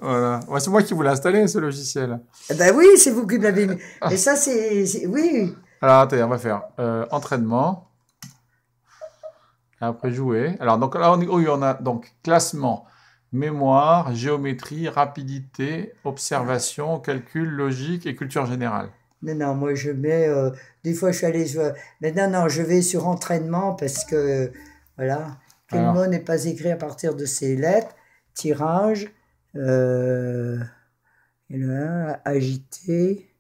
Voilà. Ouais, c'est moi qui vous l'ai installé, ce logiciel. Eh ben oui, c'est vous qui l'avez mis. Et ça, oui. Alors, attendez, on va faire entraînement. Et après, jouer. Alors, donc là, oui, on a donc classement, mémoire, géométrie, rapidité, observation, calcul, logique et culture générale. Non, non, moi je mets. Des fois, je suis allé. Mais non, non, je vais sur entraînement parce que. Voilà. Quel mot Alors, n'est pas écrit à partir de ces lettres? Tirage. euh, et le 1, agité.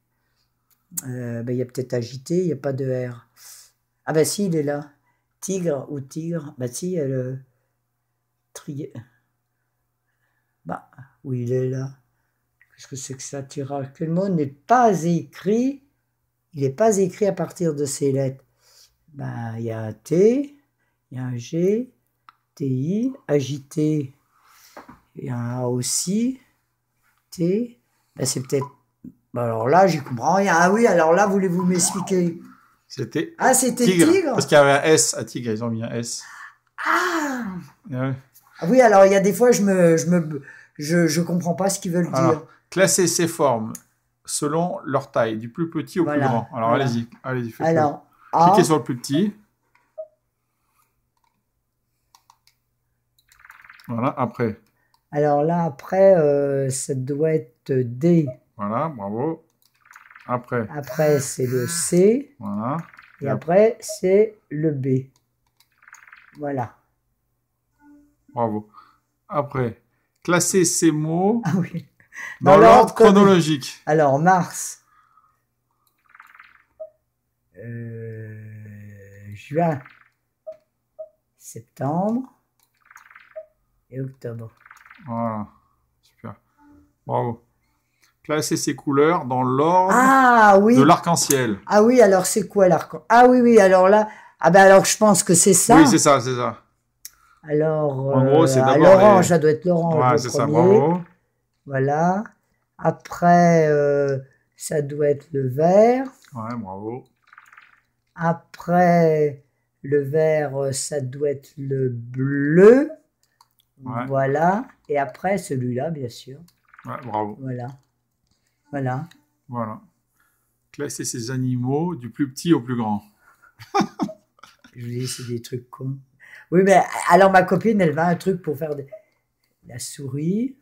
Ben, il y a peut-être agité, il n'y a pas de R. Ah, ben si, il est là. Tigre ou tigre. Ben si, il y a le. Bah, oui, il est là. Qu'est-ce que c'est que ça, tirage? Quel mot n'est pas écrit? Il n'est pas écrit à partir de ces lettres. Ben, il y a un T, il y a un G, TI, agité, il y a un A aussi, T. Ben, c'est peut-être. Ben, alors là, j'y comprends rien. Ah oui, alors là, voulez-vous m'expliquer? c'était Ah, c'était tigre. tigre? Parce qu'il y avait un S à tigre, ils ont mis un S. Ah! Ouais. Ah oui, alors il y a des fois, je comprends pas ce qu'ils veulent dire. Alors, classer ces formes selon leur taille, du plus petit au plus Voilà, grand. Alors, voilà. allez-y, allez-y, faites-le. Alors, Cliquez A. sur le plus petit. Voilà, après. Alors là, après, ça doit être D. Voilà, bravo. Après. Après, c'est le C. Voilà. Et après, c'est le B. Voilà. Bravo. Après, classer ces mots Ah oui. dans l'ordre chronologique. Alors, mars. Juin. Septembre. Et octobre. Voilà. Super. Bravo. Classer ces couleurs dans l'ordre Ah oui. de l'arc-en-ciel. Ah oui, alors c'est quoi l'arc? Ah oui, oui, alors là. Ah ben alors je pense que c'est ça. Oui, c'est ça, c'est ça. Alors, En gros, c'est d'abord l'orange, ça doit être l'orange Ouais, le c'est ça, premier. bravo. Voilà. Après, ça doit être le vert. Ouais, bravo. Après, le vert, ça doit être le bleu. Ouais. Voilà. Et après, celui-là, bien sûr. Ouais, bravo. Voilà. Voilà. Voilà. Classer ces animaux du plus petit au plus grand. Je vous dis, c'est des trucs cons. Oui, mais alors ma copine, elle va un truc pour faire la souris.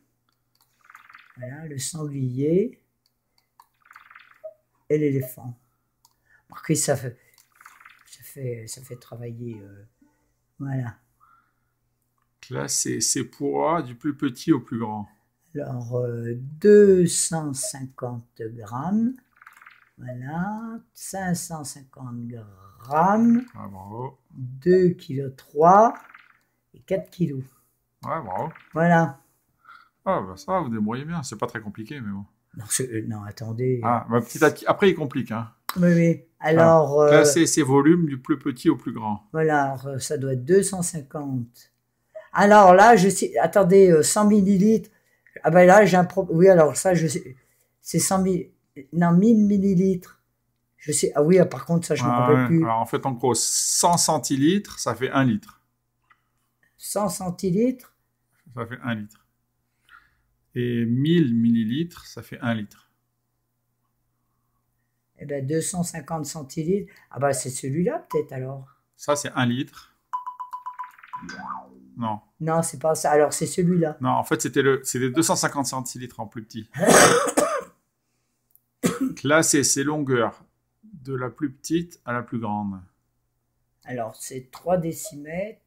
Voilà, le sanglier et l'éléphant. Marquez, ça fait travailler. Voilà. Classer ces poids du plus petit au plus grand. Alors, 250 grammes. Voilà. 550 grammes. Ouais, bravo. 2,3 kg et 4 kg. Ouais, bravo. Voilà. Ah, bah ça va, vous débrouillez bien. C'est pas très compliqué, mais bon. Non, non attendez. Ah, bah, petit à petit. Après, il complique, hein. Oui, oui. Alors, classer ces volumes du plus petit au plus grand. Voilà, alors, ça doit être 250. Alors là, je sais. Attendez, 100 millilitres. Ah ben là, j'ai un problème. Oui, alors ça, je sais. C'est 100 000. Non, 1000 millilitres. Je sais. Ah oui, par contre, ça, je ne me rappelle plus. Alors, en fait, en gros, 100 centilitres, ça fait 1 litre. 100 centilitres. Ça fait 1 litre. Et 1000 millilitres, ça fait 1 litre. Eh ben, 250 centilitres. Ah ben, c'est celui-là, peut-être, alors. Ça, c'est 1 litre. Non. Non, c'est pas ça. Alors, c'est celui-là. Non, en fait, c'était 250 centilitres en plus petit. Classer ces longueurs de la plus petite à la plus grande. Alors, c'est 3 décimètres.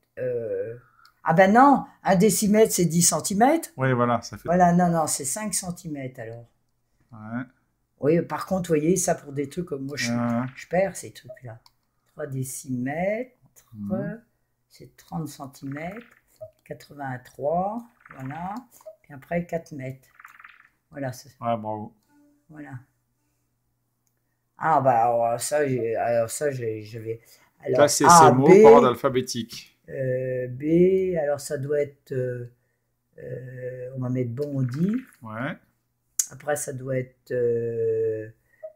Ah ben non, 1 décimètre, c'est 10 cm. Oui, voilà, ça fait... Voilà, non, non, c'est 5 cm, alors. Ouais. Oui, par contre, vous voyez, ça pour des trucs comme moi, je perds ces trucs-là. 3 décimètres, c'est 30 cm, 83, voilà. Puis après, 4 mètres. Voilà. Ouais, bravo. Voilà. Ah, bah, alors ça, j'avais... Classer ces mots par ordre alphabétique. B, alors ça doit être... on va mettre bondi. Ouais. Après, ça doit être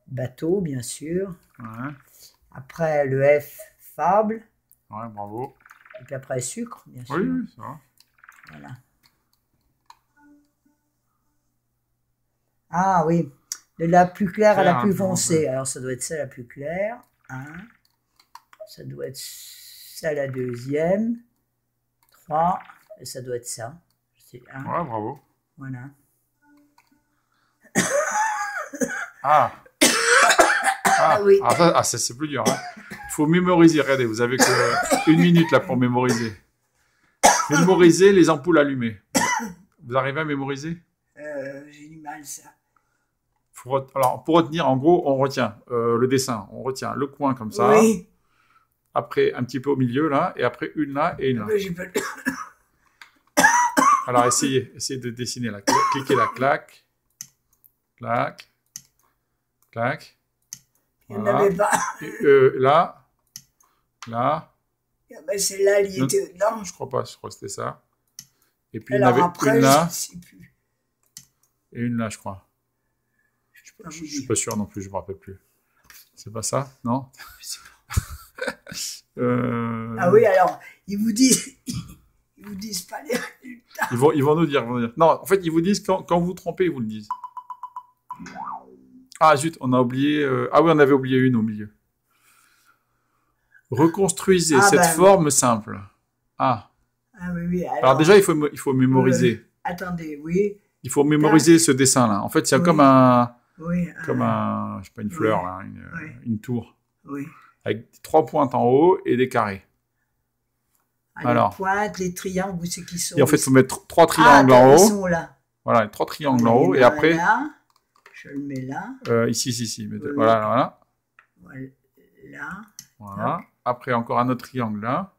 bateau, bien sûr. Ouais. Après, le F, fable. Ouais, bravo. Et puis après, sucre, bien sûr. Oui, ça va. Voilà. Ah oui, de la plus claire à la Claire, plus la plus foncée. foncée. Alors ça doit être ça la plus claire. 1. Ça doit être ça la deuxième. 3. Et ça doit être ça. C'est 1. Ouais, bravo. Voilà. Ah, Ah oui. ça c'est plus dur. Hein. Il faut mémoriser. Regardez, vous avez que 1 minute là pour mémoriser. Mémoriser les ampoules allumées. Vous arrivez à mémoriser? J'ai du mal ça. Alors, pour retenir, en gros, on retient le dessin. On retient le coin comme ça. Oui. Après, un petit peu au milieu là. Et après, une là et une là. Mais j'ai pas... Alors, essayez de dessiner là. Cliquez là. Clac. Clac. Clac. Il n'y en Voilà. avait pas. Et, là. Là. Ben, celle-là, il y était dedans. Je crois pas. Je crois que c'était ça. Et puis, Alors il y en avait après, une là. je sais plus. Et une là, je crois. Je peux pas Je vous suis dire. pas sûr non plus, je me rappelle plus. C'est pas ça, non? Ah oui, alors, ils vous disent pas les résultats. Ils vont nous dire, Non, en fait, ils vous disent quand vous vous trompez, ils vous le disent. Ah zut, on a oublié. Ah oui, on avait oublié une au milieu. Reconstruisez cette forme simple. Ah. Ah oui, oui. Alors déjà, il faut mémoriser. Attendez, oui. Il faut mémoriser ce dessin-là. En fait, c'est comme Oui. je sais pas, une fleur, là, une tour. Oui. Avec 3 pointes en haut et des carrés. Alors. Les pointes, les triangles, vous savez qui sont. Et en fait, il faut mettre 3 triangles en haut. Ils sont là. Voilà, 3 triangles en haut. Et après. Là. Je le mets là. Ici. Voilà. Là. Voilà. Après, encore un autre triangle là.